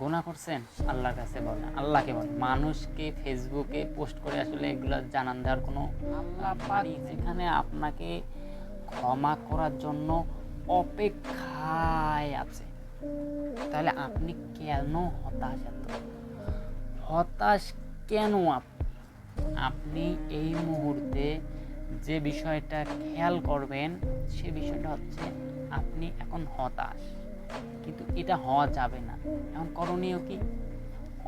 গুনাহ করছেন, আল্লাহর কাছে বলেন, আল্লাহকে বলেন। মানুষকে ফেসবুকে পোস্ট করে আসলে এগুলো জানান দেওয়ার কোনো আল্লাহ পাক যেখানে আপনাকে ক্ষমা করার জন্য অপেক্ষায় আছে, তাহলে আপনি কেন হতাশ? এত হতাশ কেন? আপনি এই মুহূর্তে যে বিষয়টা খেয়াল করবেন, সে বিষয়টা হচ্ছে আপনি এখন হতাশ, কিন্তু এটা হওয়া যাবে না। এখন করণীয় কি?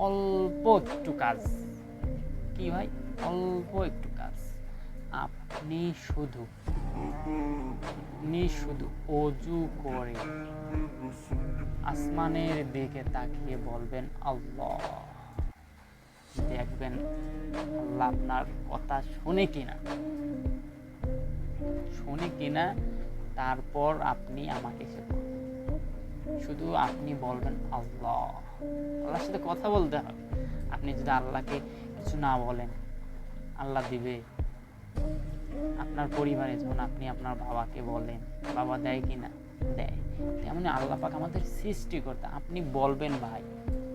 অল্প একটু কাজ। কি ভাই? অল্প একটু কাজ। আপনি শুধু অজু করে আসমানের দিকে তাকিয়ে বলবেন আল্লাহ। দেখবেন আল্লাহ আপনার কথা শোনে কিনা, তারপর আপনি আমাকে এসে বলবেন। শুধু আপনি বলবেন আল্লাহ। আল্লাহর সাথে কথা বলতে হবে। আপনি যদি আল্লাহকে কিছু না বলেন, আল্লাহ দিবে? আপনার পরিবারে যখন আপনি আপনার বাবাকে বলেন, বাবা দেয় কিনা? দেয়। তেমনি আল্লাহ পাক আমাদের সৃষ্টিকর্তা। আপনি বলবেন ভাই,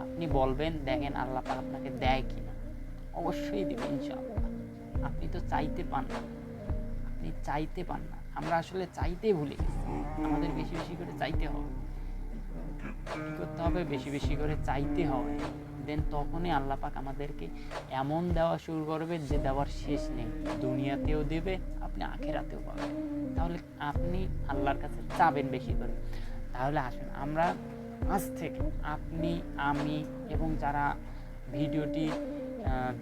আপনি বলবেন, দেখেন আল্লাহ পাক আপনাকে দেয় কিনা। অবশ্যই দিবেন ইনশাআল্লাহ। আপনি তো চাইতে পান না, আমরা আসলে চাইতে ভুলে গেছি। আমাদের বেশি বেশি করে চাইতে হবে। কি করতে হবে? বেশি বেশি করে চাইতে হবে। দেন তখনই আল্লাহ পাক আমাদেরকে এমন দেওয়া শুরু করবে যে দেওয়ার শেষ নেই। দুনিয়াতেও দেবে, আপনি আখিরাতেও পাবেন। তাহলে আপনি আল্লাহর কাছে চাবেন বেশি করে। তাহলে আসুন আমরা আজ থেকে, আপনি, আমি এবং যারা ভিডিওটি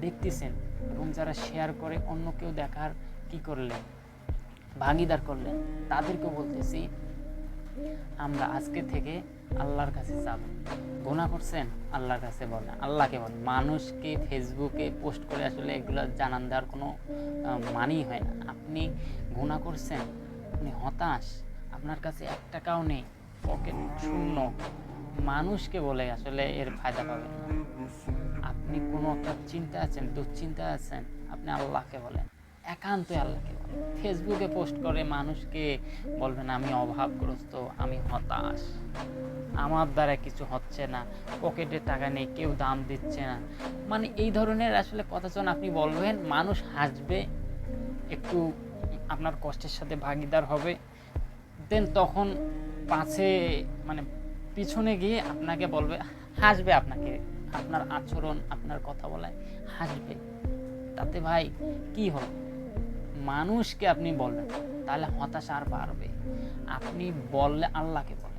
দেখতেছেন এবং যারা শেয়ার করে অন্য কেউ দেখার কি করলেন, ভাগিদার করলেন, তাদেরকে বলতেছি আমরা আজকে থেকে আল্লাহর কাছে যাব। গুনাহ করছেন, আল্লাহর কাছে বলেন, আল্লাহকে বলেন। মানুষকে ফেসবুকে পোস্ট করে আসলে এগুলো জানান দেওয়ার কোনো মানেই হয় না। আপনি গুনাহ করছেন, আপনি হতাশ, আপনার কাছে 1 টাকাও নেই, পকেট শূন্য, মানুষকে বলে আসলে এর ফায়দা পাবেন না। আপনি কোনো একটা চিন্তা আছেন, দুশ্চিন্তা আছেন, আপনি আল্লাহকে বলেন, একান্তই আল্লাহকে বলেন। ফেসবুকে পোস্ট করে মানুষকে বলবেন আমি অভাবগ্রস্ত, আমি হতাশ, আমার দ্বারা কিছু হচ্ছে না, পকেটে টাকা নেই, কেউ দাম দিচ্ছে না, মানে এই ধরনের আসলে কথা যখন আপনি বলবেন, মানুষ হাসবে, একটু আপনার কষ্টের সাথে ভাগিদার হবে। দেন তখন পাশে মানে পিছনে গিয়ে আপনাকে বলবে, হাসবে আপনাকে, আপনার আচরণ, আপনার কথা বলায় হাসবে। তাতে ভাই কি হল? মানুষকে আপনি বলবেন, তাহলে হতাশা আর বাড়বে। আপনি বললে আল্লাহকে বলেন।